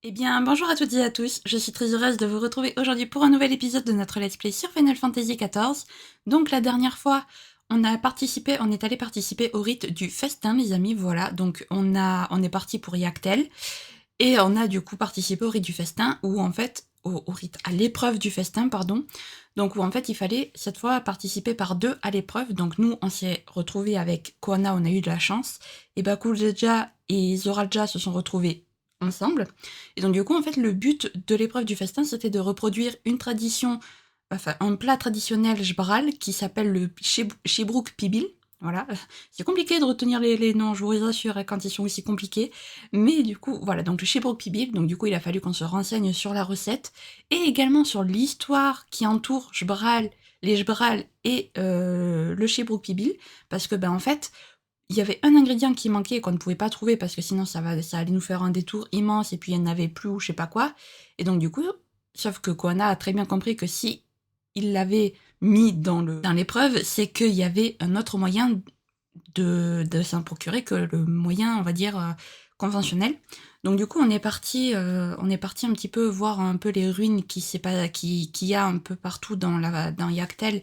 Eh bien, bonjour à toutes et à tous, je suis très heureuse de vous retrouver aujourd'hui pour un nouvel épisode de notre Let's Play sur Final Fantasy XIV. Donc la dernière fois, on est allé participer au rite du festin, les amis, voilà. Donc on est parti pour Yactel, et on a du coup participé au rite du festin, où en fait, à l'épreuve du festin, pardon. Donc où en fait il fallait cette fois participer par deux à l'épreuve. Donc nous, on s'est retrouvés avec Koana, on a eu de la chance, et Bakujeja et Zoralja se sont retrouvés ensemble. Et donc du coup, en fait, le but de l'épreuve du festin, c'était de reproduire une tradition, enfin un plat traditionnel jbral qui s'appelle le Chibrouk Pibil. Voilà, c'est compliqué de retenir les noms, je vous assure, hein, quand ils sont aussi compliqués. Mais du coup, voilà, donc le Chibrouk Pibil, donc du coup, il a fallu qu'on se renseigne sur la recette et également sur l'histoire qui entoure Jbral, les Jbral et le Chibrouk Pibil, parce que ben en fait, il y avait un ingrédient qui manquait et qu'on ne pouvait pas trouver parce que sinon ça allait nous faire un détour immense et puis il n'y en avait plus ou je sais pas quoi. Et donc du coup, sauf que Koana a très bien compris que si il l'avait mis dans l'épreuve, c'est qu'il y avait un autre moyen de s'en procurer que le moyen, on va dire, conventionnel. Donc du coup, on est parti un petit peu voir un peu les ruines qui y a un peu partout dans Yactel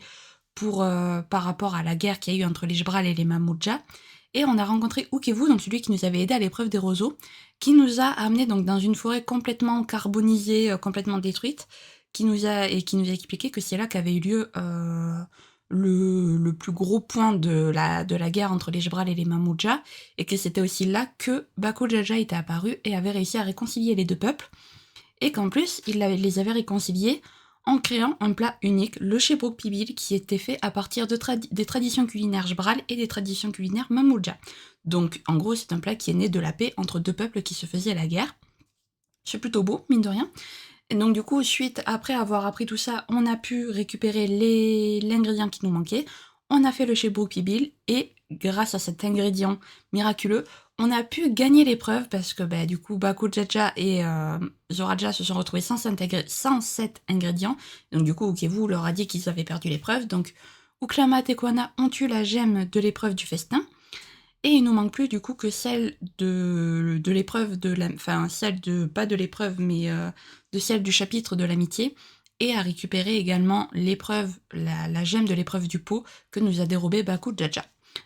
par rapport à la guerre qu'il y a eu entre les Jbral et les Mamoudja. Et on a rencontré Ukevu, donc celui qui nous avait aidé à l'épreuve des roseaux, qui nous a amené donc dans une forêt complètement carbonisée, complètement détruite, qui nous a expliqué que c'est là qu'avait eu lieu le plus gros point de la guerre entre les Jbral et les Mamoudja, et que c'était aussi là que Bako Jaja était apparu et avait réussi à réconcilier les deux peuples, et qu'en plus, les avait réconciliés en créant un plat unique, le Chibrouk Pibil, qui était fait à partir des traditions culinaires Jbral et des traditions culinaires Mamoudja. Donc, en gros, c'est un plat qui est né de la paix entre deux peuples qui se faisaient la guerre. C'est plutôt beau, mine de rien. Et donc, du coup, après avoir appris tout ça, on a pu récupérer l'ingrédient qui nous manquait. On a fait le Chibrouk Pibil, et grâce à cet ingrédient miraculeux, on a pu gagner l'épreuve parce que du coup Baku Jaja et Zoraja se sont retrouvés sans cet ingrédient. Donc du coup Ukevu leur a dit qu'ils avaient perdu l'épreuve. Donc Uklamat et Koana ont eu la gemme de l'épreuve du festin. Et il nous manque plus du coup que celle de l'épreuve enfin celle de pas de l'épreuve mais de celle du chapitre de l'amitié, et à récupérer également la gemme de l'épreuve du pot que nous a dérobé Baku Jaja.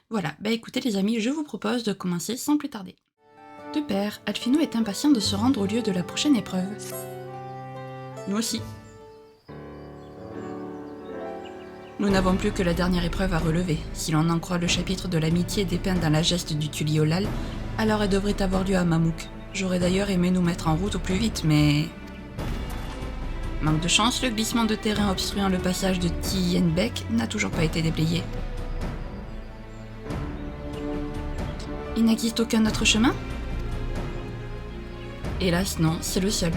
Voilà, écoutez les amis, je vous propose de commencer sans plus tarder. De pair, Alphino est impatient de se rendre au lieu de la prochaine épreuve. Nous aussi. Nous n'avons plus que la dernière épreuve à relever. Si l'on en croit le chapitre de l'amitié dépeint dans la geste du Tuliolal, alors elle devrait avoir lieu à Mamouk. J'aurais d'ailleurs aimé nous mettre en route au plus vite, mais... Manque de chance, le glissement de terrain obstruant le passage de Tiyenbek n'a toujours pas été déblayé. Il n'existe aucun autre chemin ? Hélas non, c'est le seul.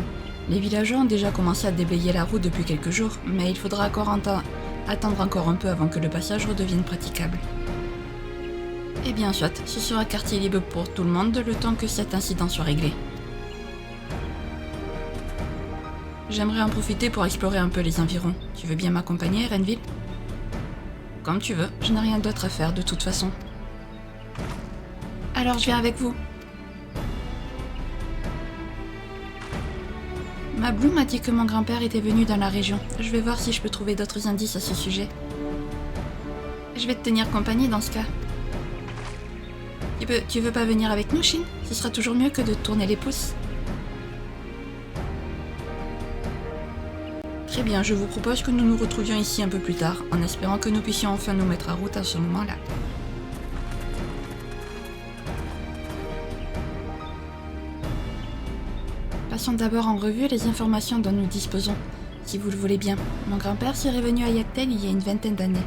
Les villageois ont déjà commencé à déblayer la route depuis quelques jours, mais il faudra attendre encore un peu avant que le passage redevienne praticable. Eh bien soit, ce sera quartier libre pour tout le monde le temps que cet incident soit réglé. J'aimerais en profiter pour explorer un peu les environs. Tu veux bien m'accompagner, Renville ? Comme tu veux, je n'ai rien d'autre à faire de toute façon. Alors je viens avec vous. Ma Bloom m'a dit que mon grand-père était venu dans la région. Je vais voir si je peux trouver d'autres indices à ce sujet. Je vais te tenir compagnie dans ce cas. Tu veux pas venir avec nous, Shin ? Ce sera toujours mieux que de tourner les pouces. Très bien, je vous propose que nous nous retrouvions ici un peu plus tard, en espérant que nous puissions enfin nous mettre en route à ce moment-là. Passons d'abord en revue les informations dont nous disposons. Si vous le voulez bien, mon grand-père serait venu à Yactel il y a une vingtaine d'années.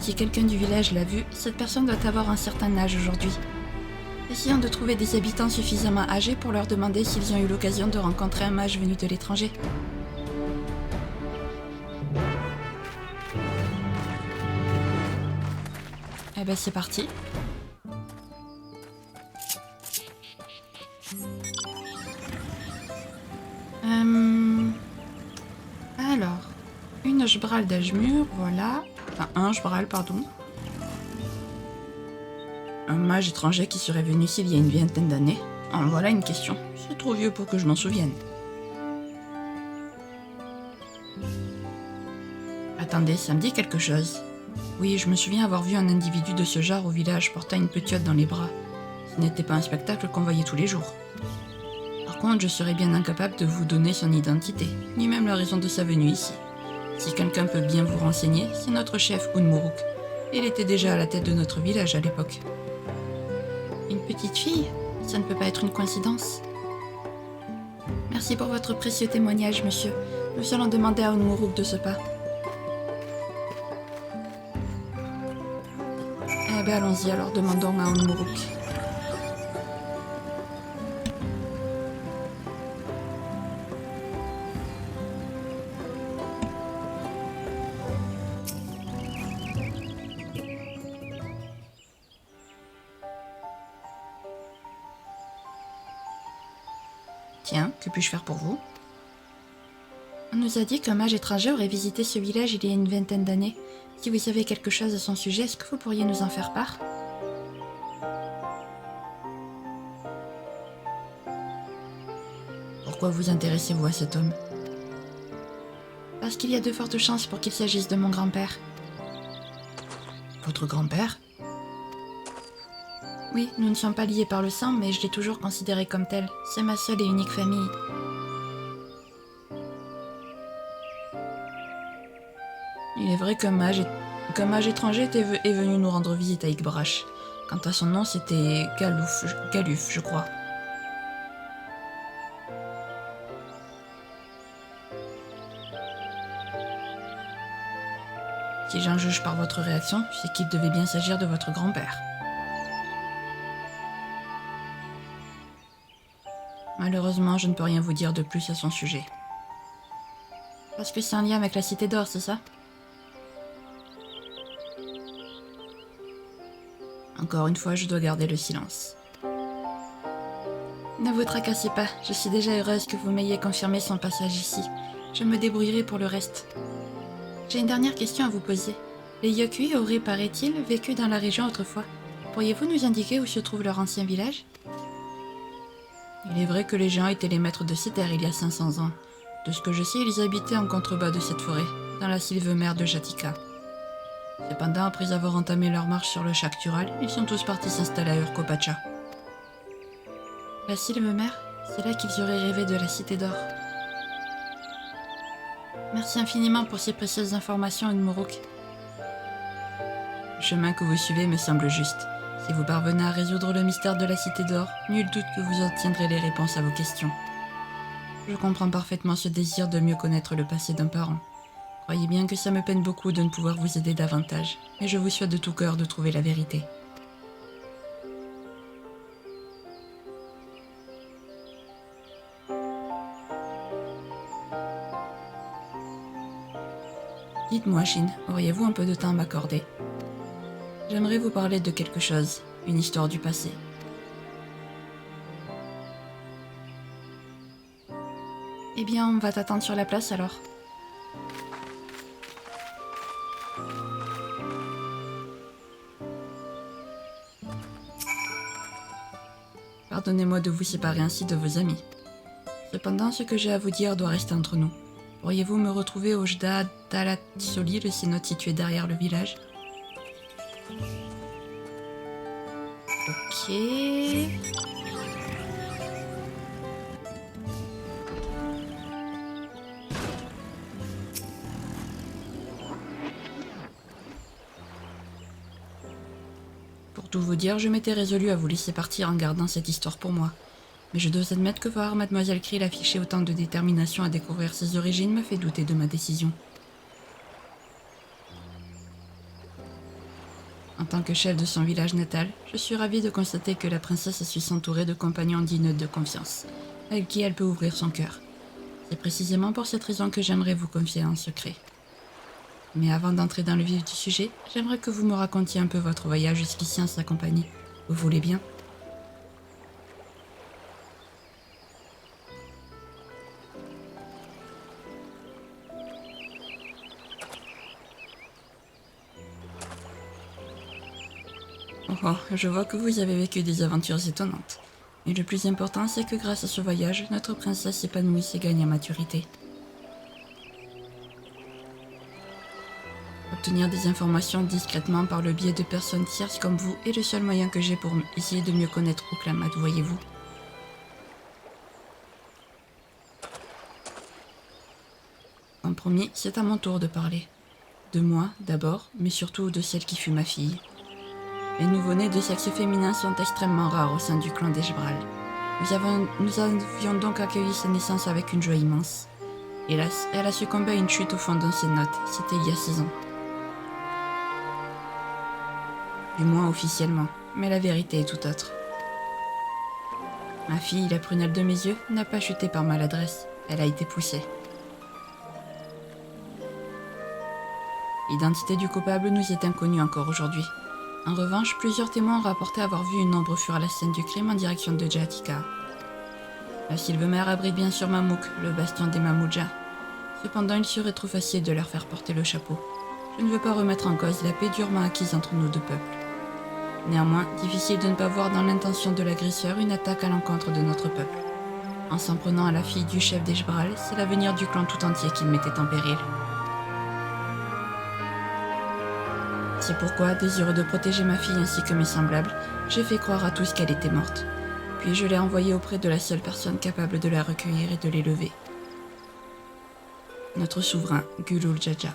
Si quelqu'un du village l'a vu, cette personne doit avoir un certain âge aujourd'hui. Essayons de trouver des habitants suffisamment âgés pour leur demander s'ils ont eu l'occasion de rencontrer un mage venu de l'étranger. Eh ben c'est parti. Alors, une Jbral d'Ajmur, voilà. Enfin, un Jbral, pardon. Un mage étranger qui serait venu ici il y a une vingtaine d'années. En voilà une question. C'est trop vieux pour que je m'en souvienne. Attendez, ça me dit quelque chose. Oui, je me souviens avoir vu un individu de ce genre au village portant une petite dans les bras. Ce n'était pas un spectacle qu'on voyait tous les jours. Par contre, je serais bien incapable de vous donner son identité, ni même la raison de sa venue ici. Si quelqu'un peut bien vous renseigner, c'est notre chef Unmuruk. Il était déjà à la tête de notre village à l'époque. Une petite fille? Ça ne peut pas être une coïncidence. Merci pour votre précieux témoignage, monsieur. Nous allons demander à Unmuruk de ce pas. Eh bien, allons-y alors, demandons à Unmuruk. Tiens, que puis-je faire pour vous? On nous a dit qu'un mage étranger aurait visité ce village il y a une vingtaine d'années. Si vous savez quelque chose à son sujet, est-ce que vous pourriez nous en faire part? Pourquoi vous intéressez-vous à cet homme? Parce qu'il y a de fortes chances pour qu'il s'agisse de mon grand-père. Votre grand-père? Oui, nous ne sommes pas liés par le sang, mais je l'ai toujours considéré comme tel. C'est ma seule et unique famille. Il est vrai qu'un mage étranger est venu nous rendre visite à Igbrash. Quant à son nom, c'était Galuf, je crois. Si j'en juge par votre réaction, c'est qu'il devait bien s'agir de votre grand-père. Malheureusement, je ne peux rien vous dire de plus à son sujet. Parce que c'est un lien avec la Cité d'Or, c'est ça? Encore une fois, je dois garder le silence. Ne vous tracassez pas, je suis déjà heureuse que vous m'ayez confirmé son passage ici. Je me débrouillerai pour le reste. J'ai une dernière question à vous poser. Les Yokui auraient, paraît-il, vécu dans la région autrefois. Pourriez-vous nous indiquer où se trouve leur ancien village? Il est vrai que les gens étaient les maîtres de ces terres il y a 500 ans. De ce que je sais, ils habitaient en contrebas de cette forêt, dans la sylve-mère de Jatika. Cependant, après avoir entamé leur marche sur le Shaktural, ils sont tous partis s'installer à Urkopacha. La sylve-mère, c'est là qu'ils auraient rêvé de la Cité d'Or. Merci infiniment pour ces précieuses informations, Unmuruk. Le chemin que vous suivez me semble juste. Si vous parvenez à résoudre le mystère de la Cité d'Or, nul doute que vous obtiendrez les réponses à vos questions. Je comprends parfaitement ce désir de mieux connaître le passé d'un parent. Croyez bien que ça me peine beaucoup de ne pouvoir vous aider davantage, mais je vous souhaite de tout cœur de trouver la vérité. Dites-moi, Shin, auriez-vous un peu de temps à m'accorder? J'aimerais vous parler de quelque chose, une histoire du passé. Eh bien, on va t'attendre sur la place alors. Pardonnez-moi de vous séparer ainsi de vos amis. Cependant, ce que j'ai à vous dire doit rester entre nous. Pourriez-vous me retrouver au Jda Dalatsoli, le cénote situé derrière le village? Ok... Pour tout vous dire, je m'étais résolue à vous laisser partir en gardant cette histoire pour moi. Mais je dois admettre que voir Mademoiselle Krill afficher autant de détermination à découvrir ses origines me fait douter de ma décision. En tant que chef de son village natal, je suis ravie de constater que la princesse a su s'entourer de compagnons dignes de confiance, avec qui elle peut ouvrir son cœur. C'est précisément pour cette raison que j'aimerais vous confier un secret. Mais avant d'entrer dans le vif du sujet, j'aimerais que vous me racontiez un peu votre voyage jusqu'ici en sa compagnie. Vous voulez bien? Oh, je vois que vous avez vécu des aventures étonnantes. Mais le plus important, c'est que grâce à ce voyage, notre princesse s'épanouisse et gagne en maturité. obtenir des informations discrètement par le biais de personnes tierces comme vous est le seul moyen que j'ai pour essayer de mieux connaître Ouklamat, voyez-vous. En premier, c'est à mon tour de parler. De moi, d'abord, mais surtout de celle qui fut ma fille. Les nouveau-nés de sexe féminin sont extrêmement rares au sein du clan d'Eshbral. Nous avions donc accueilli sa naissance avec une joie immense. Hélas, elle a succombé à une chute au fond d'un cénote, c'était il y a 6 ans. Du moins officiellement, mais la vérité est tout autre. Ma fille, la prunelle de mes yeux, n'a pas chuté par maladresse, elle a été poussée. L'identité du coupable nous est inconnue encore aujourd'hui. En revanche, plusieurs témoins ont rapporté avoir vu une ombre fuir à la scène du crime en direction de Jatika. La Sylvemer abrite bien sûr Mamouk, le bastion des Mamouja. Cependant, il serait trop facile de leur faire porter le chapeau. Je ne veux pas remettre en cause la paix durement acquise entre nos deux peuples. Néanmoins, difficile de ne pas voir dans l'intention de l'agresseur une attaque à l'encontre de notre peuple. En s'en prenant à la fille du chef d'Eshbral, c'est l'avenir du clan tout entier qu'il mettait en péril. C'est pourquoi, désireux de protéger ma fille ainsi que mes semblables, j'ai fait croire à tous qu'elle était morte. Puis je l'ai envoyée auprès de la seule personne capable de la recueillir et de l'élever. Notre souverain, Gulul Jaja.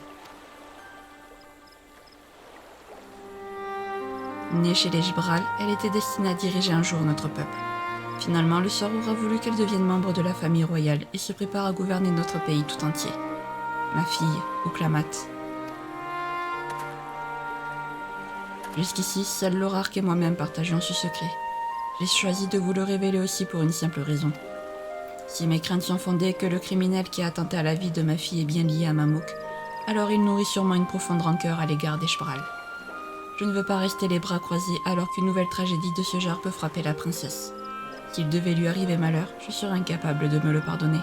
Née chez les Jbral, elle était destinée à diriger un jour notre peuple. Finalement, le sort aura voulu qu'elle devienne membre de la famille royale et se prépare à gouverner notre pays tout entier. Ma fille, Ouklamat. Jusqu'ici, seul l'Orarque et moi-même partagions ce secret. J'ai choisi de vous le révéler aussi pour une simple raison. Si mes craintes sont fondées que le criminel qui a attenté à la vie de ma fille est bien lié à Mamouk, alors il nourrit sûrement une profonde rancœur à l'égard d'Eshbral. Je ne veux pas rester les bras croisés alors qu'une nouvelle tragédie de ce genre peut frapper la princesse. S'il devait lui arriver malheur, je serais incapable de me le pardonner.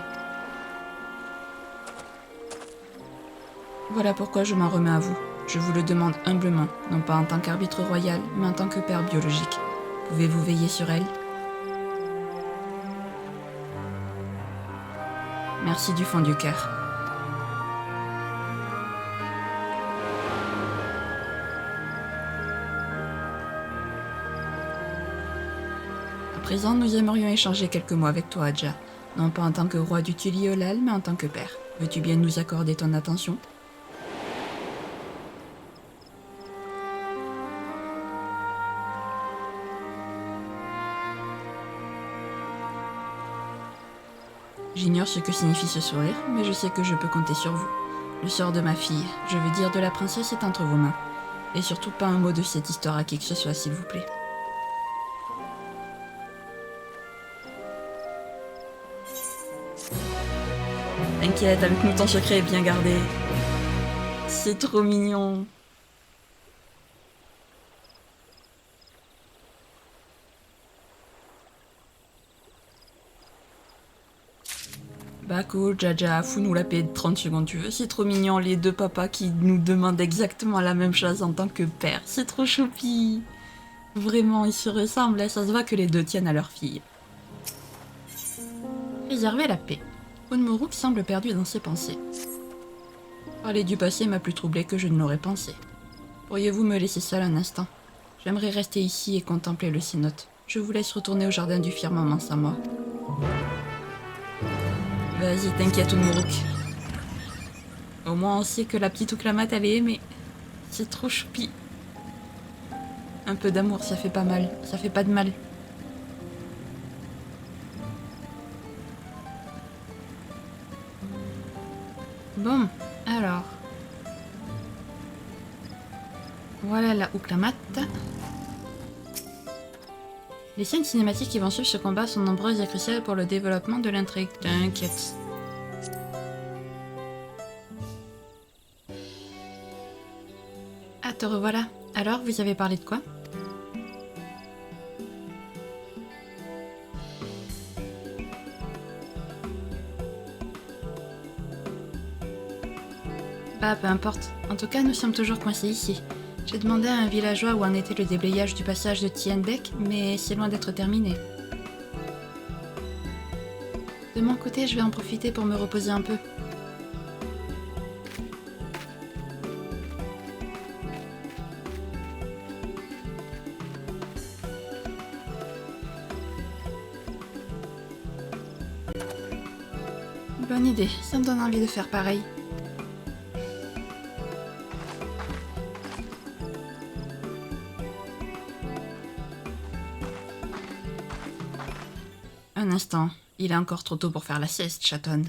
Voilà pourquoi je m'en remets à vous. Je vous le demande humblement, non pas en tant qu'arbitre royal, mais en tant que père biologique. Pouvez-vous veiller sur elle ? Merci du fond du cœur. À présent, nous aimerions échanger quelques mots avec toi, Adja. Non pas en tant que roi du Tuliolal, mais en tant que père. Veux-tu bien nous accorder ton attention ? J'ignore ce que signifie ce sourire, mais je sais que je peux compter sur vous. Le sort de ma fille, je veux dire de la princesse, est entre vos mains. Et surtout pas un mot de cette histoire à qui que ce soit, s'il vous plaît. T'inquiète, avec nous ton secret est bien gardé. C'est trop mignon. Bah cool, Jaja, fous-nous la paix de 30 secondes, tu veux. C'est trop mignon, les deux papas qui nous demandent exactement la même chose en tant que père. C'est trop choupi. Vraiment, ils se ressemblent, ça se voit que les deux tiennent à leur fille. Préserver la paix. Unmuruk semble perdu dans ses pensées. Parler du passé m'a plus troublé que je ne l'aurais pensé. Pourriez-vous me laisser seul un instant ? J'aimerais rester ici et contempler le cénote. Je vous laisse retourner au jardin du firmament sans moi. Vas-y, t'inquiète, Unmuruk. Au moins, on sait que la petite Ouklamat, elle est aimée. C'est trop choupi. Un peu d'amour, ça fait pas mal. Ça fait pas de mal. Bon, alors. Voilà la Ouklamat. Les scènes cinématiques qui vont suivre ce combat sont nombreuses et cruciales pour le développement de l'intrigue. T'inquiète. Ah, te revoilà. Alors, vous avez parlé de quoi ? Bah, peu importe. En tout cas, nous sommes toujours coincés ici. J'ai demandé à un villageois où en était le déblayage du passage de Tienbeck, mais c'est loin d'être terminé. De mon côté, je vais en profiter pour me reposer un peu. Bonne idée, ça me donne envie de faire pareil. Un instant, il est encore trop tôt pour faire la sieste, chatonne.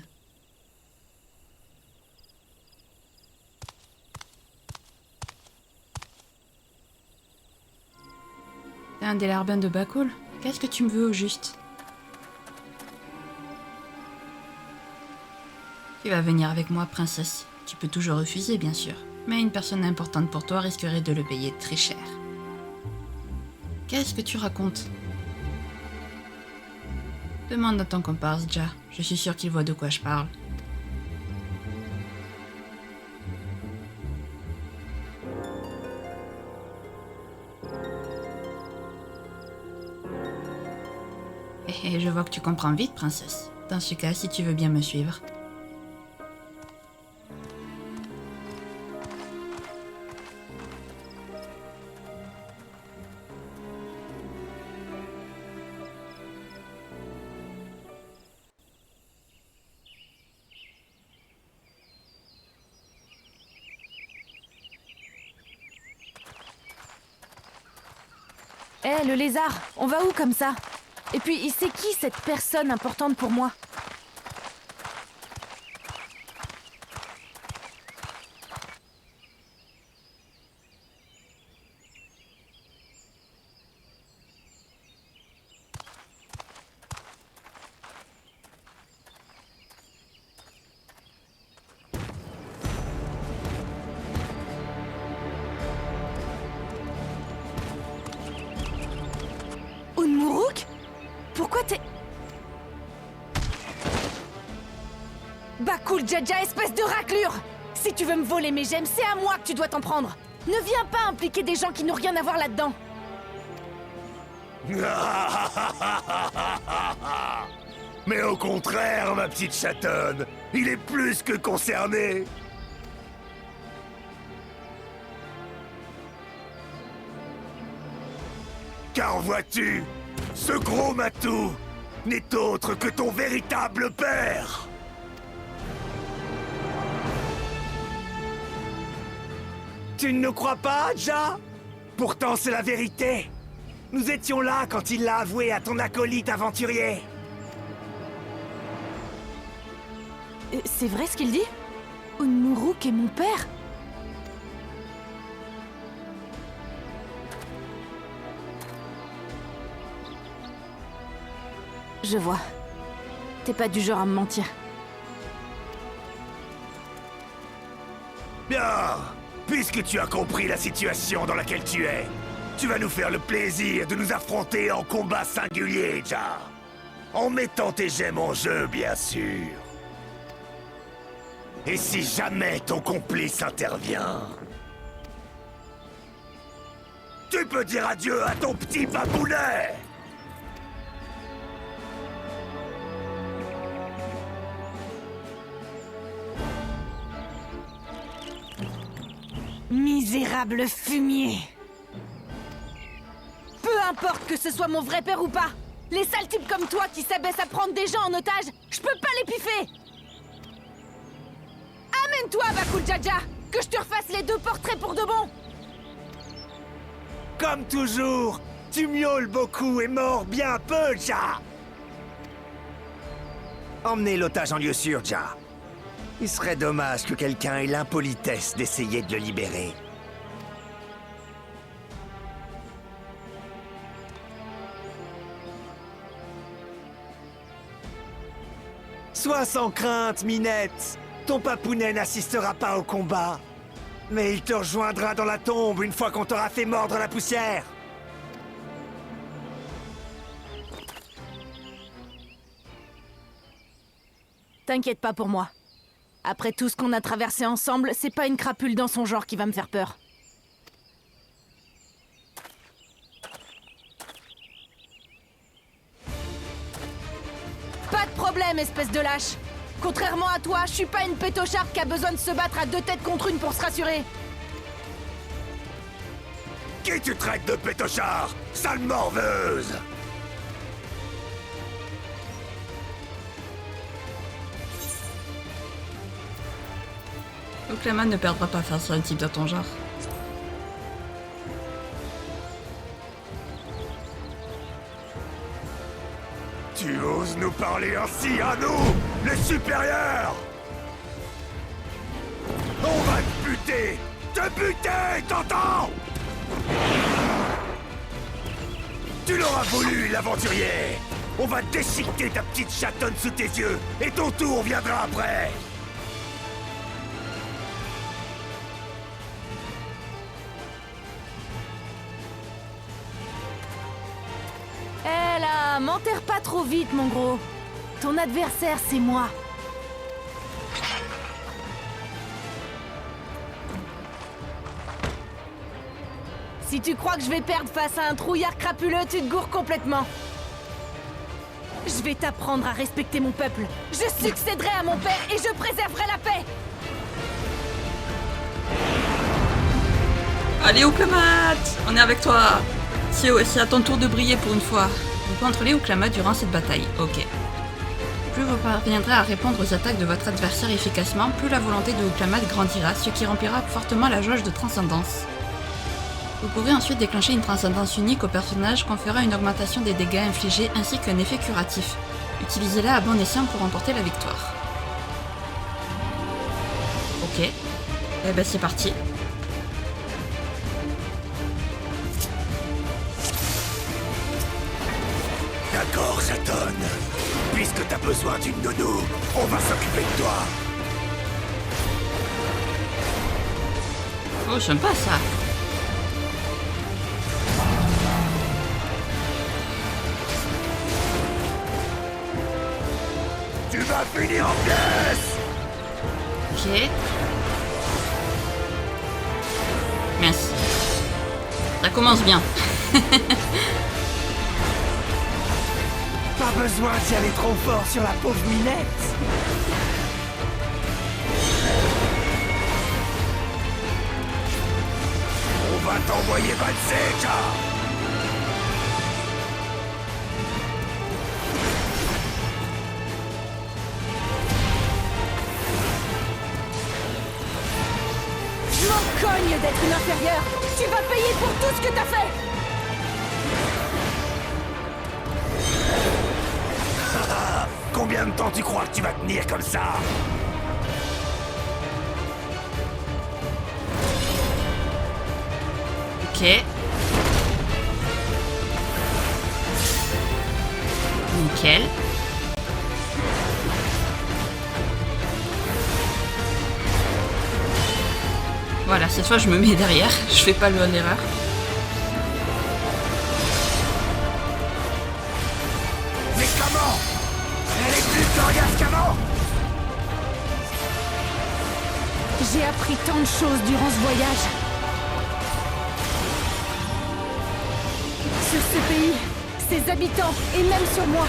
T'es un des larbins de Bakul? Qu'est-ce que tu me veux au juste? Tu vas venir avec moi, princesse. Tu peux toujours refuser, bien sûr. Mais une personne importante pour toi risquerait de le payer très cher. Qu'est-ce que tu racontes? Demande à ton comparse, Ja. Je suis sûre qu'il voit de quoi je parle. Et je vois que tu comprends vite, princesse. Dans ce cas, si tu veux bien me suivre. Hé, le lézard, on va où comme ça? Et puis, c'est qui cette personne importante pour moi? Unmuruk? Pourquoi t'es... Bakul Jaja, espèce de raclure! Si tu veux me voler mes gemmes, c'est à moi que tu dois t'en prendre! Ne viens pas impliquer des gens qui n'ont rien à voir là-dedans! Mais au contraire, ma petite chatonne, il est plus que concerné. Car vois-tu, ce gros matou n'est autre que ton véritable père. Tu ne nous crois pas, Ja? Pourtant, c'est la vérité. Nous étions là quand il l'a avoué à ton acolyte aventurier. C'est vrai ce qu'il dit? Unmuruk est mon père? Je vois. T'es pas du genre à me mentir. Bien, puisque tu as compris la situation dans laquelle tu es, tu vas nous faire le plaisir de nous affronter en combat singulier, Ja. En mettant tes gemmes en jeu, bien sûr. Et si jamais ton complice intervient, tu peux dire adieu à ton petit babounet. Misérable fumier! Peu importe que ce soit mon vrai père ou pas, les sales types comme toi qui s'abaissent à prendre des gens en otage, je peux pas les piffer! Amène-toi, Bakul Jaja, que je te refasse les 2 portraits pour de bon! Comme toujours, tu miaules beaucoup et mords bien peu, Ja. Emmenez l'otage en lieu sûr, Ja. Il serait dommage que quelqu'un ait l'impolitesse d'essayer de le libérer. Sois sans crainte, Minette. Ton papounet n'assistera pas au combat. Mais il te rejoindra dans la tombe une fois qu'on t'aura fait mordre la poussière. T'inquiète pas pour moi. Après tout ce qu'on a traversé ensemble, c'est pas une crapule dans son genre qui va me faire peur. Pas de problème, espèce de lâche. Contrairement à toi, je suis pas une pétocharde qui a besoin de se battre à 2 têtes contre une pour se rassurer. Qui tu traites de pétochard, sale morveuse? Oklama ne perdra pas face à un type de ton genre. Tu oses nous parler ainsi à nous, les supérieurs? On va te buter! Te buter, t'entends? Tu l'auras voulu, l'aventurier! On va déchiqueter ta petite chatonne sous tes yeux, et ton tour viendra après! Eh là, m'enterre pas trop vite, mon gros. Ton adversaire, c'est moi. Si tu crois que je vais perdre face à un trouillard crapuleux, tu te gourres complètement. Je vais t'apprendre à respecter mon peuple. Je succéderai à mon père et je préserverai la paix. Allez, Oklamat, on est avec toi. C'est à ton tour de briller pour une fois. Vous contrôlez Oklama durant cette bataille. Ok. Plus vous parviendrez à répondre aux attaques de votre adversaire efficacement, plus la volonté de Oklama grandira, ce qui remplira fortement la jauge de transcendance. Vous pourrez ensuite déclencher une transcendance unique au personnage conférant une augmentation des dégâts infligés ainsi qu'un effet curatif. Utilisez-la à bon escient pour remporter la victoire. Ok. Eh ben c'est parti. D'accord, chatonne. Puisque t'as besoin d'une nounou, on va s'occuper de toi. Oh, sympa ça. Tu vas finir en pièces! Ok. Mince. Ça commence bien. Pas besoin d'y aller trop fort sur la pauvre minette. On va t'envoyer valser, car... Je m'en cogne d'être une inférieure. Tu vas payer pour tout ce que t'as fait. Combien de temps tu crois que tu vas tenir comme ça? Ok. Nickel. Voilà, cette fois je me mets derrière, je fais pas l'erreur. Mais comment? Elle est plus coriace qu'avant! J'ai appris tant de choses durant ce voyage. Sur ce pays, ses habitants et même sur moi.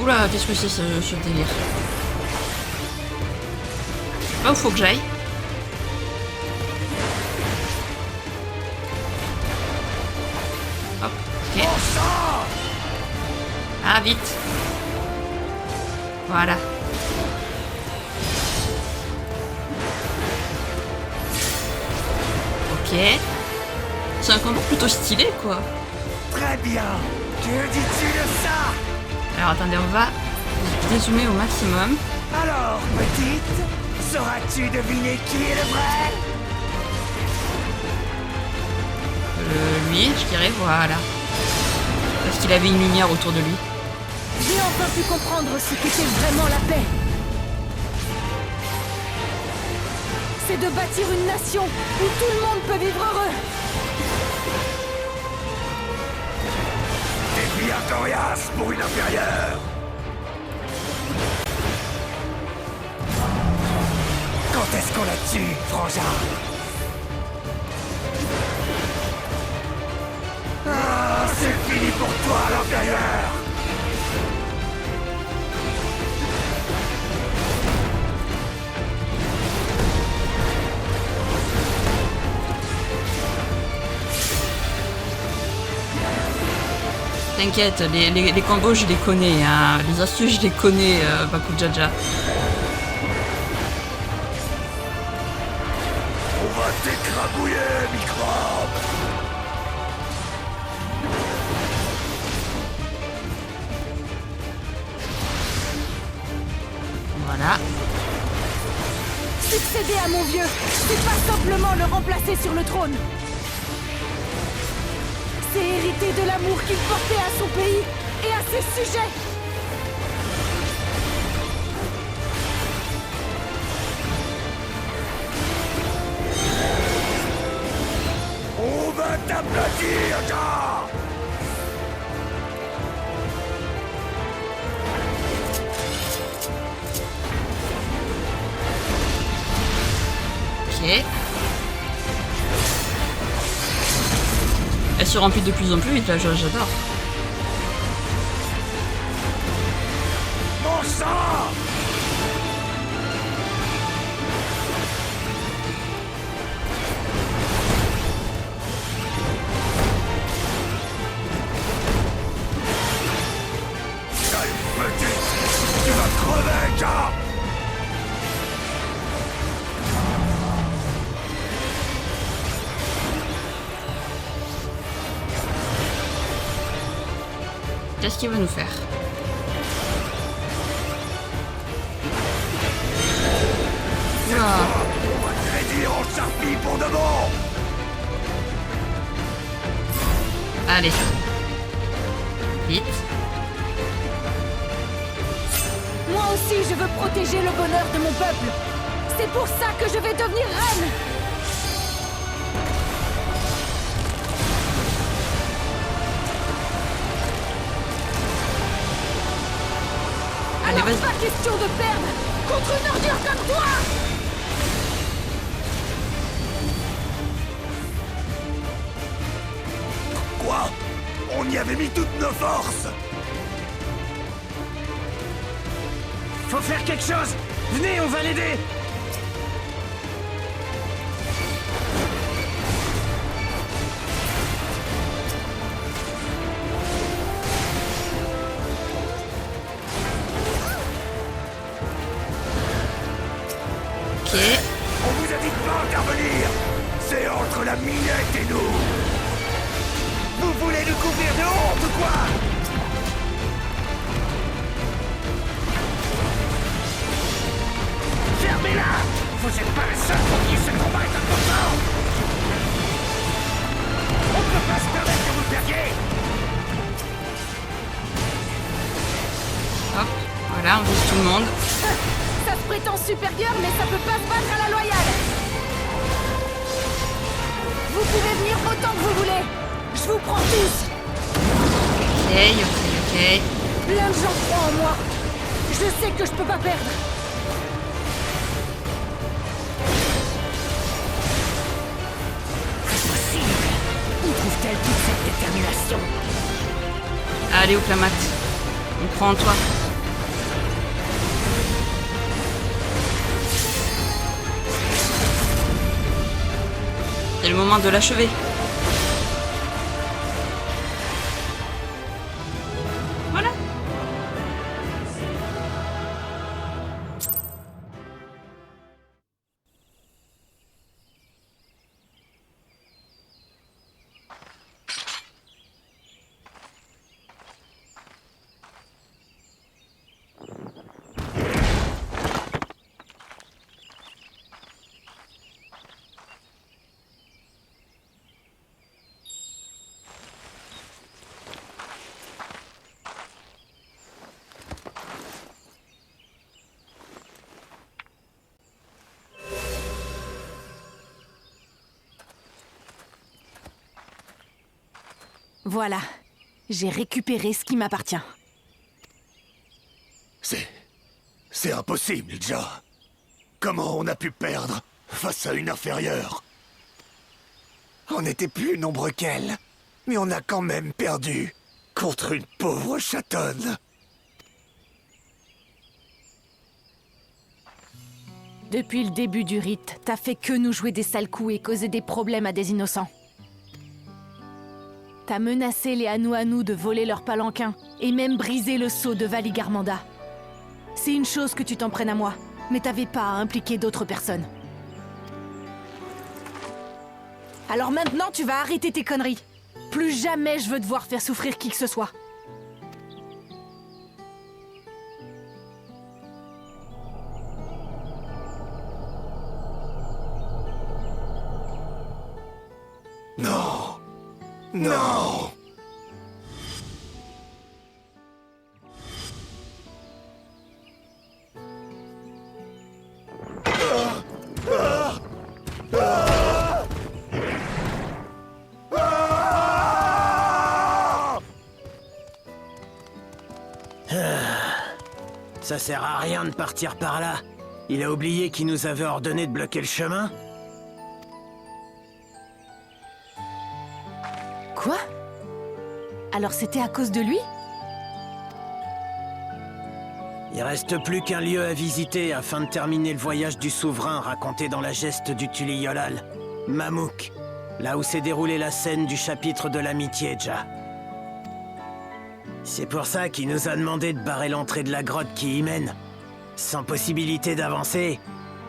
Oula, qu'est-ce que c'est ce délire? Là où faut que j'aille. Hop, ok. Ah, vite. Voilà. Ok. C'est un combat plutôt stylé, quoi. Très bien. Que dis-tu de ça? Alors attendez, on va dézoomer au maximum. Alors, petite, sauras-tu deviner qui est le vrai? Lui, je dirais, voilà. Parce qu'il avait une lumière autour de lui. J'ai enfin pu comprendre ce qu'était vraiment la paix. C'est de bâtir une nation où tout le monde peut vivre heureux. T'es bien coriace pour une inférieure! Quand est-ce qu'on la tue, frangin? Ah, c'est fini pour toi, l'intérieur! T'inquiète, les combos je les connais, hein. Les astuces je les connais, Baku Jaja. On va t'écrabouiller, microbe. Voilà. Succéder à mon vieux, c'est pas simplement le remplacer sur le trône. C'est hériter de l'amour qu'il portait à son pays et à ses sujets. On va t'aplatir, gars. Ok. Elle se remplit de plus en plus vite, là, j'adore. Mon sang. Sale petite, tu vas crever, gars. Qu'est-ce qu'il va nous faire? Oula. On va te réduire en charpie pour de bon. Allez. Vite. Moi aussi, je veux protéger le bonheur de mon peuple. C'est pour ça que je vais devenir reine. Allez, Alors vas-y. pas question de perdre contre une ordure comme toi. Quoi? On y avait mis toutes nos forces. Faut faire quelque chose. Venez, on va l'aider. Ok. On vous a dit de pas intervenir. C'est entre la minette et nous. Vous voulez nous couvrir de honte ou quoi? Fermez-la. Vous êtes pas le seul pour qui ce combat est important. On peut pas se permettre que vous perdiez. Hop. Voilà, on vise tout le monde. Ça se prétend supérieur, mais ça peut pas se battre à la loyale. Vous pouvez venir autant que vous voulez. Je vous prends tous. Ok. Plein de gens croient en moi. Je sais que je peux pas perdre. Impossible. Où trouve-t-elle toute cette détermination? Allez, Oklamat. On croit en toi. C'est le moment de l'achever. Voilà. Voilà. J'ai récupéré ce qui m'appartient. C'est impossible, Ja. Comment on a pu perdre face à une inférieure? On était plus nombreux qu'elle, mais on a quand même perdu contre une pauvre chatonne. Depuis le début du rite, t'as fait que nous jouer des sales coups et causer des problèmes à des innocents. T'as menacé les Anu de voler leur palanquin et même brisé le sceau de Valigarmanda. C'est une chose que tu t'en prennes à moi, mais t'avais pas à impliquer d'autres personnes. Alors maintenant, tu vas arrêter tes conneries. Plus jamais je veux te voir faire souffrir qui que ce soit. Non! Non! Ça sert à rien de partir par là. Il a oublié qu'il nous avait ordonné de bloquer le chemin. Quoi? Alors c'était à cause de lui? Il reste plus qu'un lieu à visiter afin de terminer le voyage du souverain raconté dans la geste du Tuliyolal, Mamouk, là où s'est déroulée la scène du chapitre de l'amitié, Ja. C'est pour ça qu'il nous a demandé de barrer l'entrée de la grotte qui y mène. Sans possibilité d'avancer,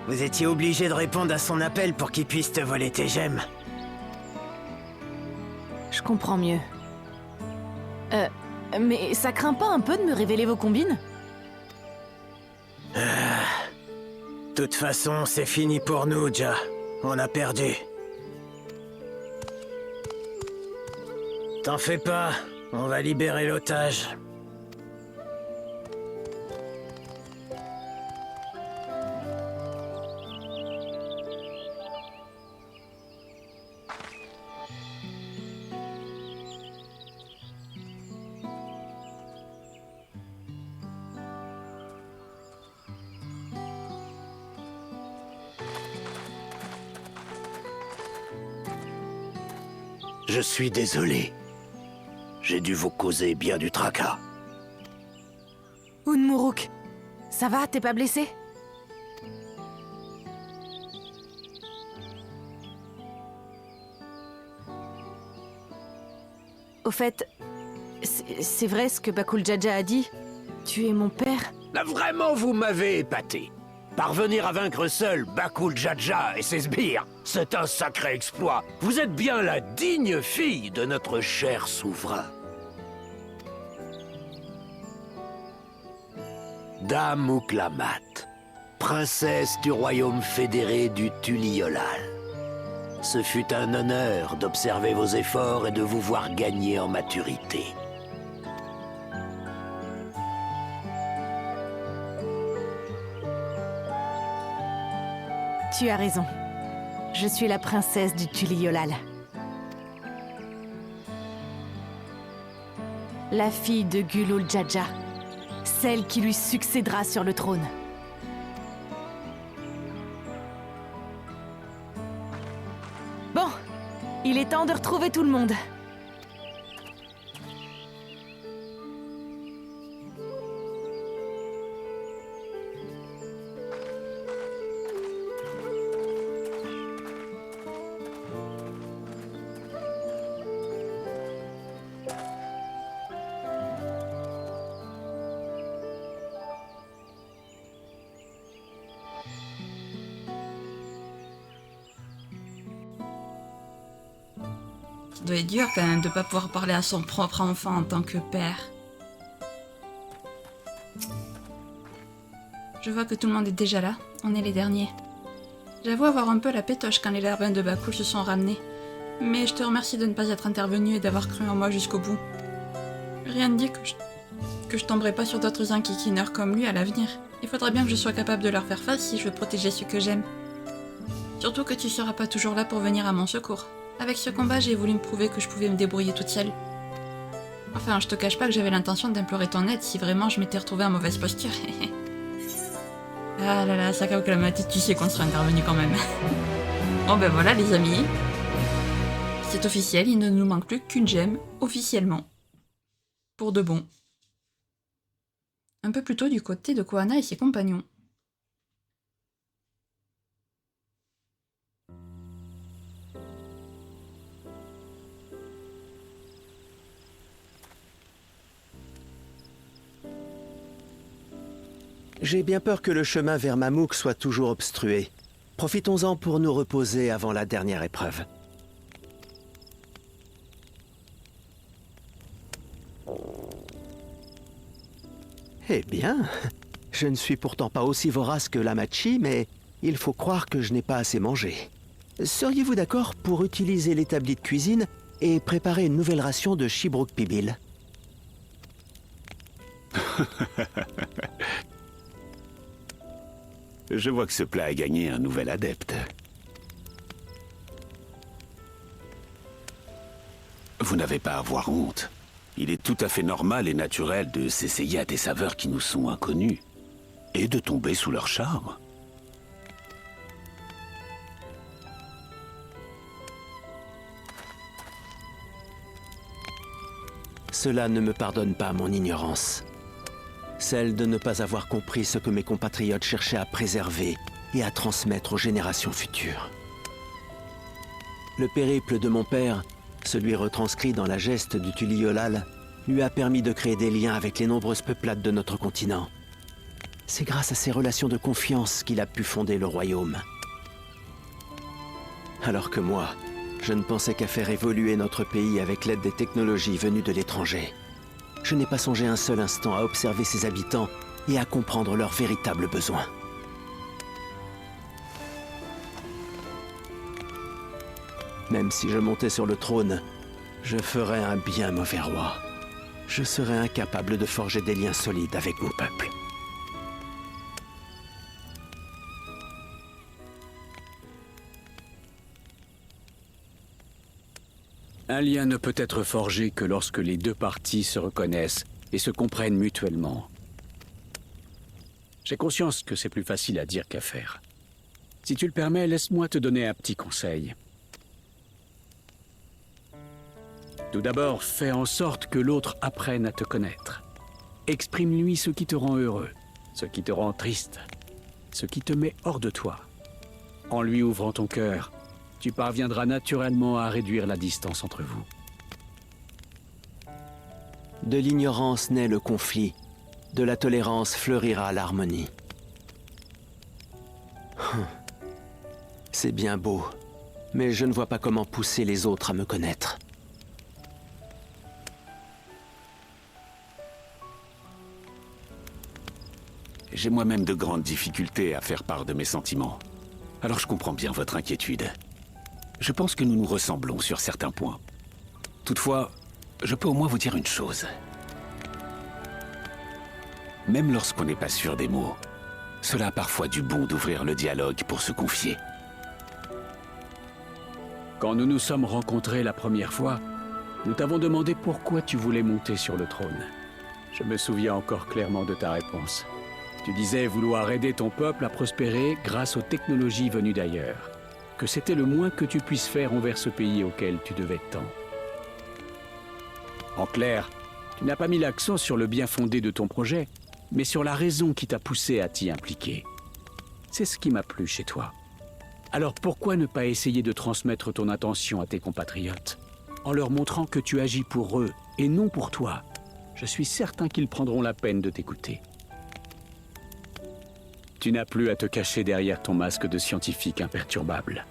vous étiez obligé de répondre à son appel pour qu'il puisse te voler tes gemmes. Je comprends mieux. Mais ça craint pas un peu de me révéler vos combines? De toute façon, c'est fini pour nous, Ja. On a perdu. T'en fais pas, on va libérer l'otage. Je suis désolé. J'ai dû vous causer bien du tracas. Unmuruk, ça va? T'es pas blessé? Au fait, c'est vrai ce que Bakul Jaja a dit? Tu es mon père? Là, vraiment, vous m'avez épaté. Parvenir à vaincre seul Bakul Jaja et ses sbires, c'est un sacré exploit. Vous êtes bien la digne fille de notre cher souverain. Dame Uklamat, princesse du royaume fédéré du Tuliyolal. Ce fut un honneur d'observer vos efforts et de vous voir gagner en maturité. Tu as raison. Je suis la princesse du Tuliyolal. La fille de Gulul Jaja. Celle qui lui succédera sur le trône. Bon, il est temps de retrouver tout le monde. Ça doit être dur quand même de pas pouvoir parler à son propre enfant en tant que père. Je vois que tout le monde est déjà là, on est les derniers. J'avoue avoir un peu la pétoche quand les larbins de Bakul se sont ramenés, mais je te remercie de ne pas être intervenu et d'avoir cru en moi jusqu'au bout. Rien ne dit que je tomberai pas sur d'autres inquiétineurs comme lui à l'avenir. Il faudra bien que je sois capable de leur faire face si je veux protéger ceux que j'aime. Surtout que tu seras pas toujours là pour venir à mon secours. Avec ce combat, j'ai voulu me prouver que je pouvais me débrouiller toute seule. Enfin, je te cache pas que j'avais l'intention d'implorer ton aide si vraiment je m'étais retrouvée en mauvaise posture. Ah là là, Sakao Kalamati, tu sais qu'on serait intervenu quand même. Bon ben voilà les amis. C'est officiel, il ne nous manque plus qu'une gemme, officiellement. Pour de bon. Un peu plus tôt du côté de Kohana et ses compagnons. J'ai bien peur que le chemin vers Mamouk soit toujours obstrué. Profitons-en pour nous reposer avant la dernière épreuve. Eh bien, je ne suis pourtant pas aussi vorace que Lamachi, mais il faut croire que je n'ai pas assez mangé. Seriez-vous d'accord pour utiliser l'établi de cuisine et préparer une nouvelle ration de Chibrook Pibil? Je vois que ce plat a gagné un nouvel adepte. Vous n'avez pas à avoir honte. Il est tout à fait normal et naturel de s'essayer à des saveurs qui nous sont inconnues et de tomber sous leur charme. Cela ne me pardonne pas mon ignorance. Celle de ne pas avoir compris ce que mes compatriotes cherchaient à préserver et à transmettre aux générations futures. Le périple de mon père, celui retranscrit dans la geste du Tuliolal, lui a permis de créer des liens avec les nombreuses peuplades de notre continent. C'est grâce à ces relations de confiance qu'il a pu fonder le royaume. Alors que moi, je ne pensais qu'à faire évoluer notre pays avec l'aide des technologies venues de l'étranger. Je n'ai pas songé un seul instant à observer ses habitants et à comprendre leurs véritables besoins. Même si je montais sur le trône, je ferais un bien mauvais roi. Je serais incapable de forger des liens solides avec mon peuple. Un lien ne peut être forgé que lorsque les deux parties se reconnaissent et se comprennent mutuellement. J'ai conscience que c'est plus facile à dire qu'à faire. Si tu le permets, laisse-moi te donner un petit conseil. Tout d'abord, fais en sorte que l'autre apprenne à te connaître. Exprime-lui ce qui te rend heureux, ce qui te rend triste, ce qui te met hors de toi. En lui ouvrant ton cœur, tu parviendras naturellement à réduire la distance entre vous. De l'ignorance naît le conflit, de la tolérance fleurira l'harmonie. C'est bien beau, mais je ne vois pas comment pousser les autres à me connaître. J'ai moi-même de grandes difficultés à faire part de mes sentiments. Alors je comprends bien votre inquiétude. Je pense que nous nous ressemblons sur certains points. Toutefois, je peux au moins vous dire une chose. Même lorsqu'on n'est pas sûr des mots, cela a parfois du bon d'ouvrir le dialogue pour se confier. Quand nous nous sommes rencontrés la première fois, nous t'avons demandé pourquoi tu voulais monter sur le trône. Je me souviens encore clairement de ta réponse. Tu disais vouloir aider ton peuple à prospérer grâce aux technologies venues d'ailleurs. Que c'était le moins que tu puisses faire envers ce pays auquel tu devais tant. En clair, tu n'as pas mis l'accent sur le bien fondé de ton projet, mais sur la raison qui t'a poussé à t'y impliquer. C'est ce qui m'a plu chez toi. Alors pourquoi ne pas essayer de transmettre ton intention à tes compatriotes, en leur montrant que tu agis pour eux et non pour toi? Je suis certain qu'ils prendront la peine de t'écouter. Tu n'as plus à te cacher derrière ton masque de scientifique imperturbable.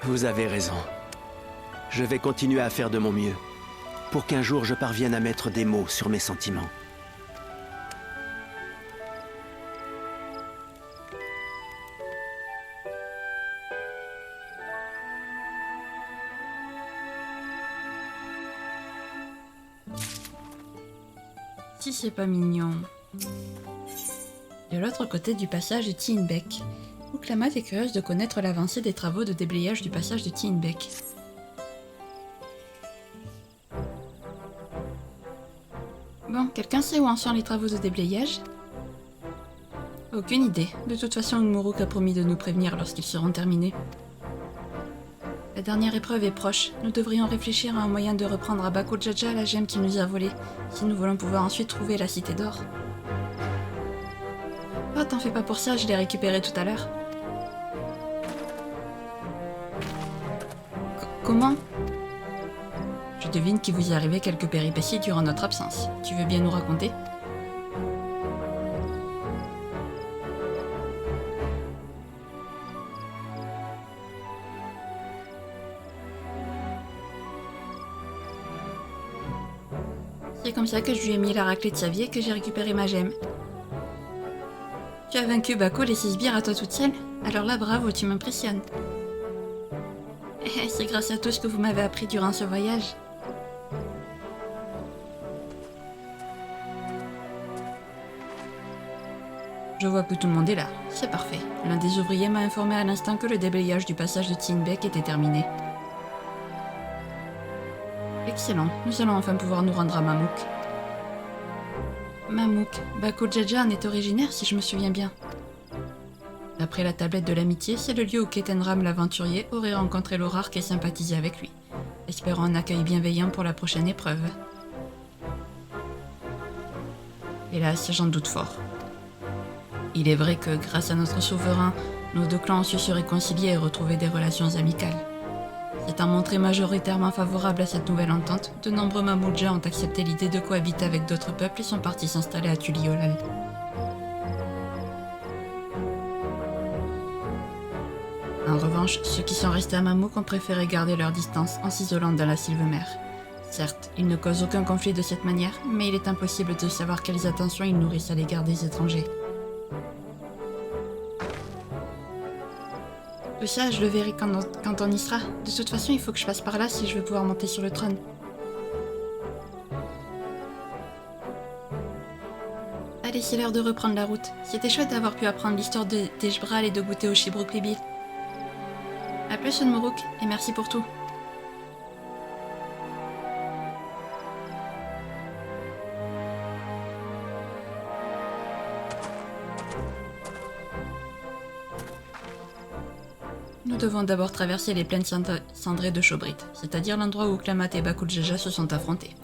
Vous avez raison. Je vais continuer à faire de mon mieux, pour qu'un jour je parvienne à mettre des mots sur mes sentiments. Si c'est pas mignon. De l'autre côté du passage de Tienbeek, Ouklamat est curieuse de connaître l'avancée des travaux de déblayage du passage de Tienbeek. Bon, quelqu'un sait où en sont les travaux de déblayage? Aucune idée. De toute façon, Unmuruk a promis de nous prévenir lorsqu'ils seront terminés. La dernière épreuve est proche. Nous devrions réfléchir à un moyen de reprendre à Bako Jaja la gemme qu'il nous a volée, si nous voulons pouvoir ensuite trouver la cité d'or. Oh, t'en fais pas pour ça, je l'ai récupéré tout à l'heure. comment? Je devine qu'il vous est arrivé quelques péripéties durant notre absence. Tu veux bien nous raconter? C'est comme ça que je lui ai mis la raclée de sa vie et que j'ai récupéré ma gemme. Tu as vaincu Bako les 6 sbires à toi toute seule? Alors là, bravo, tu m'impressionnes. C'est grâce à tout ce que vous m'avez appris durant ce voyage. Je vois que tout le monde est là. C'est parfait. L'un des ouvriers m'a informé à l'instant que le déblayage du passage de Tinbek était terminé. Excellent. Nous allons enfin pouvoir nous rendre à Mamouk. Mamouk. Bako Djadja en est originaire, si je me souviens bien. D'après la tablette de l'amitié, c'est le lieu où Ketenram l'aventurier aurait rencontré l'Orarque et sympathisé avec lui, espérant un accueil bienveillant pour la prochaine épreuve. Hélas, j'en doute fort. Il est vrai que, grâce à notre souverain, nos deux clans ont su se réconcilier et retrouver des relations amicales. S'étant montré majoritairement favorable à cette nouvelle entente, de nombreux Mamoudja ont accepté l'idée de cohabiter avec d'autres peuples et sont partis s'installer à Tuliolal. En revanche, ceux qui sont restés à Mamouk ont préféré garder leur distance en s'isolant dans la Sylvemer. Certes, ils ne causent aucun conflit de cette manière, mais il est impossible de savoir quelles attentions ils nourrissent à l'égard des étrangers. Tout ça, je le verrai quand on y sera. De toute façon, il faut que je passe par là si je veux pouvoir monter sur le trône. Allez, c'est l'heure de reprendre la route. C'était chouette d'avoir pu apprendre l'histoire d'Eshbral et de goûter au Chibrouk Libil. A plus, Unmuruk, et merci pour tout. Nous devons d'abord traverser les plaines cendrées de Chobrit, c'est-à-dire l'endroit où Klamat et Bako Djadja se sont affrontés.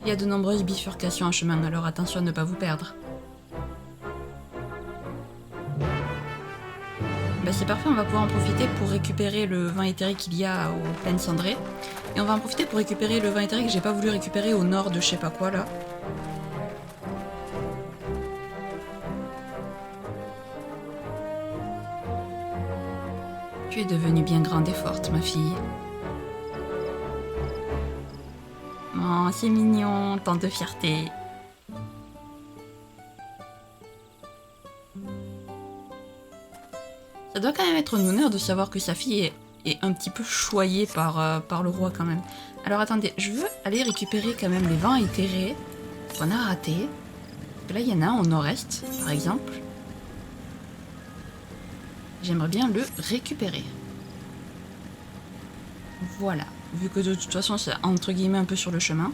Il y a de nombreuses bifurcations en chemin, alors attention à ne pas vous perdre. Bah c'est parfait, on va pouvoir en profiter pour récupérer le vin éthéré qu'il y a aux plaines cendrées. Et on va en profiter pour récupérer le vin éthéré que j'ai pas voulu récupérer au nord de je sais pas quoi là. Tu es devenue bien grande et forte, ma fille. Oh, c'est mignon, tant de fierté. Ça doit quand même être un honneur de savoir que sa fille est un petit peu choyée par le roi quand même. Alors attendez, je veux aller récupérer quand même les vins éthérés qu'on a ratés. Là, il y en a un au nord-est, par exemple. J'aimerais bien le récupérer. Voilà. Vu que de toute façon, c'est entre guillemets un peu sur le chemin.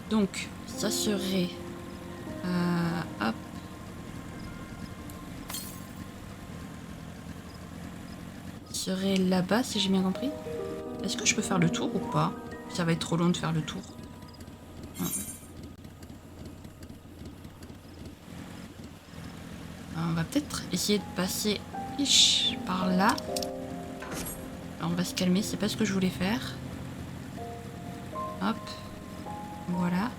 Donc, ça serait... hop. Serait là-bas, si j'ai bien compris. Est-ce que je peux faire le tour ou pas? Ça va être trop long de faire le tour. On va peut-être essayer de passer par là. Alors on va se calmer, c'est pas ce que je voulais faire. Hop. Voilà.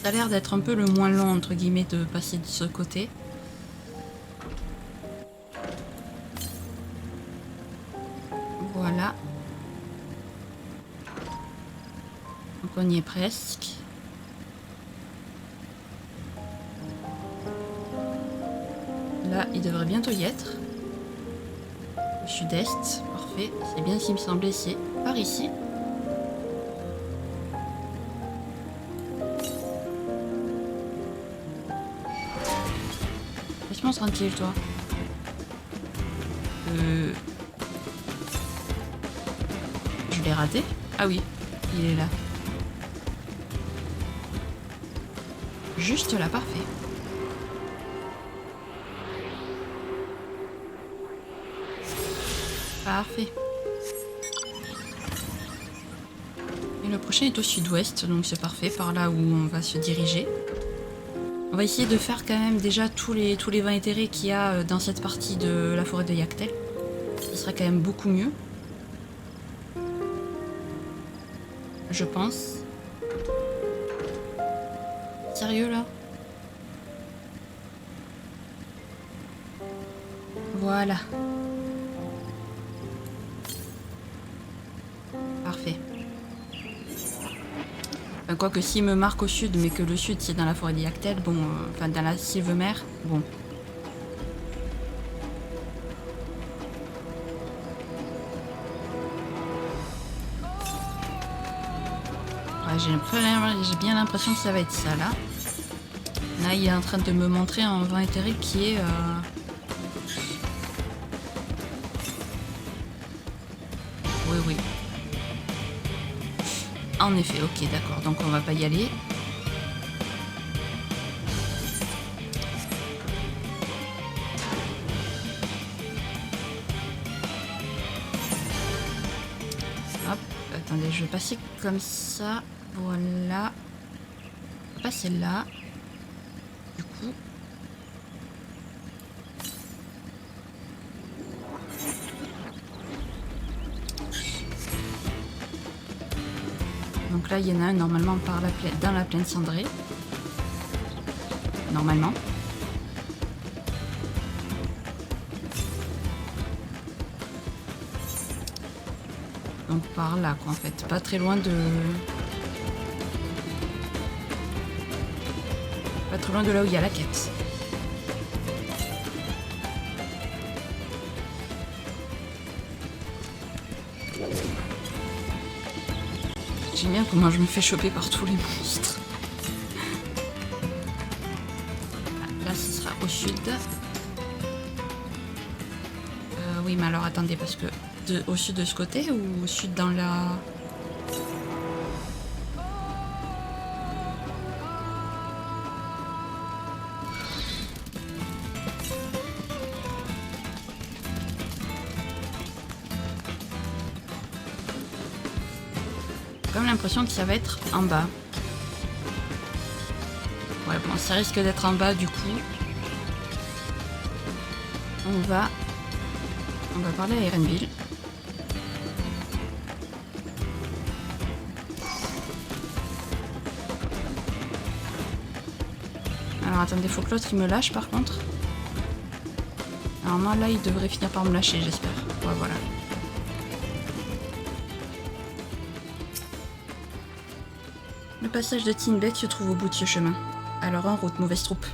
Ça a l'air d'être un peu le moins long, entre guillemets, de passer de ce côté. Voilà. Donc on y est presque. Là, il devrait bientôt y être. Au sud-est, parfait. C'est bien ce qui me semblait, c'est par ici. Laisse-moi tranquille, toi. Je l'ai raté? Ah oui, il est là. Juste là, parfait. Parfait. Et le prochain est au sud-ouest, donc c'est parfait, par là où on va se diriger. On va essayer de faire quand même déjà tous les vins éthérés qu'il y a dans cette partie de la forêt de Yaktel. Ce serait quand même beaucoup mieux. Je pense. Sérieux là? Voilà. Parfait. Enfin, quoique s'il me marque au sud, mais que le sud c'est dans la forêt d'Yactel, bon, enfin dans la Sylvemer, bon. Ouais, j'ai bien l'impression que ça va être ça là. Là, il est en train de me montrer un vent éthérique qui est... Oui, oui. En effet, ok, d'accord. Donc on va pas y aller. Hop, attendez, je vais passer comme ça. Voilà. On va passer là. Du coup. Donc là, il y en a un normalement par la dans la plaine cendrée. Normalement. Donc par là, quoi, en fait. Pas très loin de... Pas trop loin de là où il y a la quête. J'aime bien comment je me fais choper par tous les monstres. Là, ce sera au sud. Oui, mais alors attendez, parce que... au sud de ce côté ou au sud dans la... J'ai comme l'impression que ça va être en bas. Ouais, bon, ça risque d'être en bas du coup. On va parler à Erenville. Alors attendez, faut que l'autre il me lâche par contre. Normalement là il devrait finir par me lâcher, j'espère. Ouais, voilà. Le passage de Tinbeck se trouve au bout de ce chemin. Alors en route, mauvaise troupe.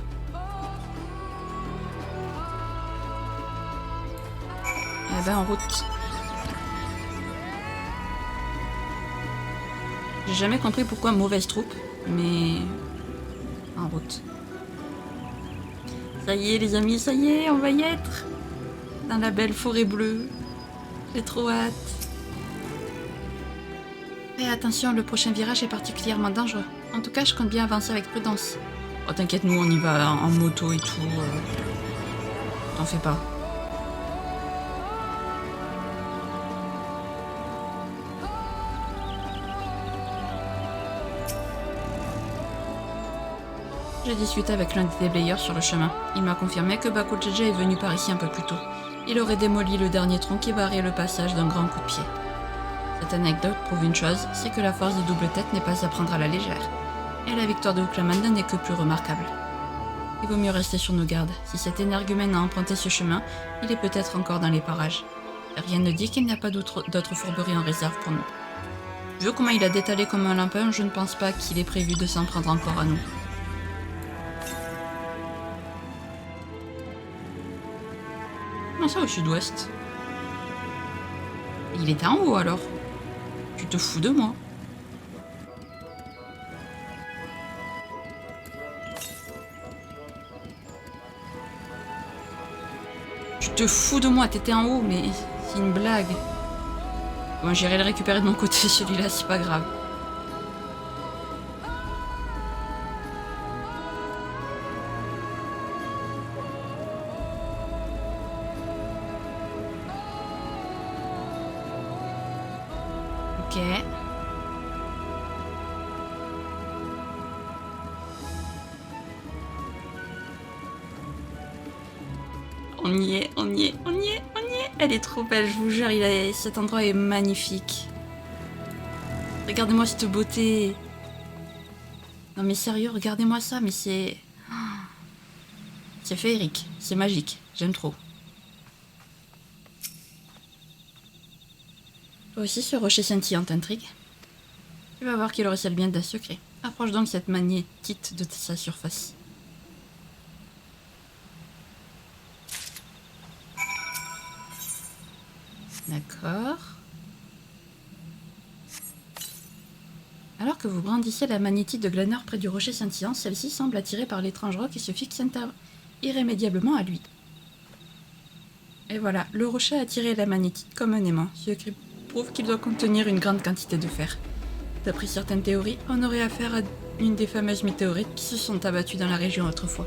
Eh ben en route. J'ai jamais compris pourquoi mauvaise troupe, mais en route. Ça y est les amis, ça y est, on va y être. Dans la belle forêt bleue. J'ai trop hâte. Fais attention, le prochain virage est particulièrement dangereux. En tout cas, je compte bien avancer avec prudence. Oh t'inquiète, nous on y va en moto et tout. T'en fais pas. J'ai discuté avec l'un des déblayeurs sur le chemin. Il m'a confirmé que Baku Jeje est venu par ici un peu plus tôt. Il aurait démoli le dernier tronc qui barrait le passage d'un grand coup de pied. Cette anecdote prouve une chose, c'est que la force des doubles têtes n'est pas à prendre à la légère. Et la victoire de Uklamanda n'est que plus remarquable. Il vaut mieux rester sur nos gardes. Si cet énergumène a emprunté ce chemin, il est peut-être encore dans les parages. Rien ne dit qu'il n'y a pas d'autres fourberies en réserve pour nous. Vu comment il a détalé comme un lampin, je ne pense pas qu'il ait prévu de s'en prendre encore à nous. Comment ça au sud-ouest? Il était en haut alors? Tu te fous de moi? Tu te fous de moi, t'étais en haut, mais c'est une blague. Bon, j'irai le récupérer de mon côté, celui-là, c'est pas grave. Ok. On y est, on y est, on y est, on y est. Elle est trop belle, je vous jure, cet endroit est magnifique. Regardez-moi cette beauté. Non mais sérieux, regardez-moi ça, mais c'est... C'est féerique, c'est magique, j'aime trop. Toi aussi, ce rocher scintillant t'intrigue. Tu vas voir qu'il recèle bien d'un secret. Approche donc cette magnétite de sa surface. D'accord. Alors que vous brandissez la magnétite de Glanner près du rocher scintillant, celle-ci semble attirée par l'étrange roc et se fixe irrémédiablement à lui. Et voilà, le rocher a attiré la magnétite comme un aimant, ce qui prouve qu'il doit contenir une grande quantité de fer. D'après certaines théories, on aurait affaire à une des fameuses météorites qui se sont abattues dans la région autrefois.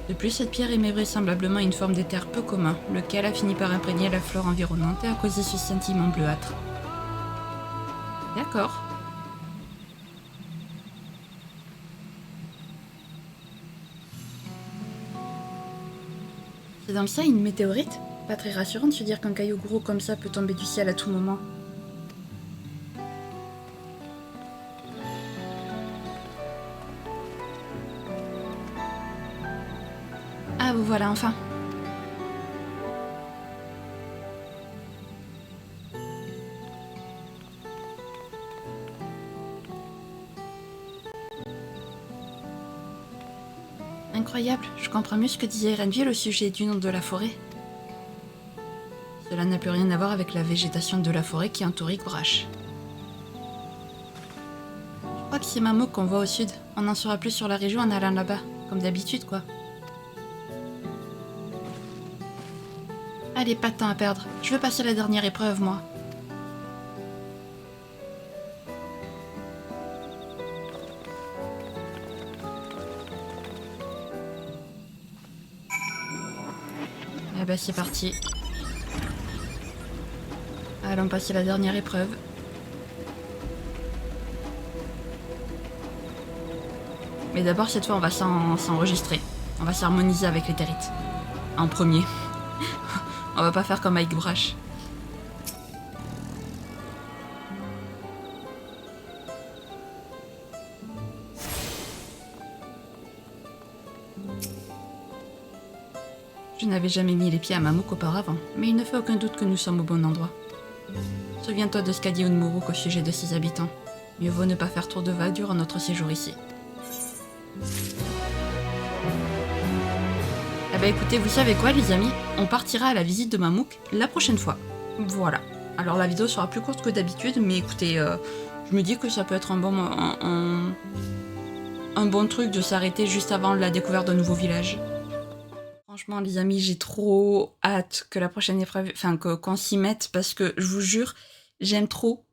De plus, cette pierre émet vraisemblablement une forme d'éther peu commun, lequel a fini par imprégner la flore environnante et a causé ce scintillement bleuâtre. D'accord. C'est donc ça une météorite? Pas très rassurant de se dire qu'un caillou gros comme ça peut tomber du ciel à tout moment. Ah, vous voilà enfin. Incroyable, je comprends mieux ce que disait Erenville au sujet du nom de la forêt. Cela n'a plus rien à voir avec la végétation de la forêt qui entoure Yggdrash. Je crois que c'est Mamouk qu'on voit au sud. On en saura plus sur la région en allant là-bas, comme d'habitude quoi. Allez, pas de temps à perdre. Je veux passer la dernière épreuve, moi. Eh ben, c'est parti. Allons passer la dernière épreuve. Mais d'abord, cette fois, on va s'enregistrer. On va s'harmoniser avec les Territes. En premier. On va pas faire comme avec Yggdrash. Je n'avais jamais mis les pieds à Mamouk auparavant, mais il ne fait aucun doute que nous sommes au bon endroit. Souviens-toi de ce qu'a dit Unmuruk au sujet de ses habitants. Mieux vaut ne pas faire trop de vagues durant notre séjour ici. Eh ben écoutez, vous savez quoi les amis? On partira à la visite de Mamouk la prochaine fois. Voilà. Alors la vidéo sera plus courte que d'habitude, mais écoutez, je me dis que ça peut être un bon truc de s'arrêter juste avant la découverte d'un nouveau village. Franchement les amis, j'ai trop hâte que la prochaine épreuve, enfin qu'on s'y mette, parce que je vous jure, j'aime trop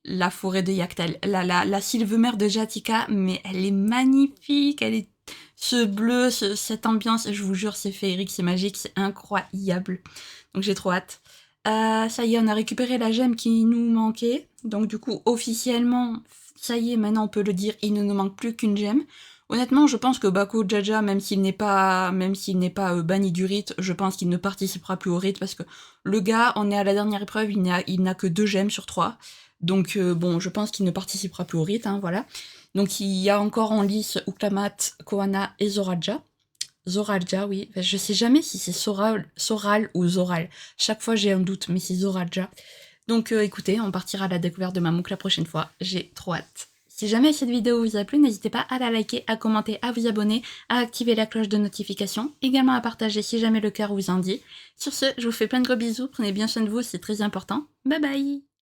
la forêt de Yggdrasil. La sylve-mère de Jatika, mais elle est magnifique, elle est ce bleu, cette ambiance, je vous jure, c'est féerique, c'est magique, c'est incroyable. Donc j'ai trop hâte. Ça y est, on a récupéré la gemme qui nous manquait. Donc du coup, officiellement, ça y est, maintenant on peut le dire, il ne nous manque plus qu'une gemme. Honnêtement, je pense que Bako Jaja, même s'il n'est pas banni du rite, je pense qu'il ne participera plus au rite parce que le gars, on est à la dernière épreuve, il n'a que 2 gemmes sur 3. Donc bon, je pense qu'il ne participera plus au rite, hein, voilà. Donc il y a encore en lice Uklamat, Koana et Zoraja. Zoraja, oui. Je sais jamais si c'est Soral ou Zoral. Chaque fois j'ai un doute, mais c'est Zoraja. Donc écoutez, on partira à la découverte de Mamouk la prochaine fois. J'ai trop hâte. Si jamais cette vidéo vous a plu, n'hésitez pas à la liker, à commenter, à vous abonner, à activer la cloche de notification, également à partager si jamais le cœur vous en dit. Sur ce, je vous fais plein de gros bisous, prenez bien soin de vous, c'est très important. Bye bye!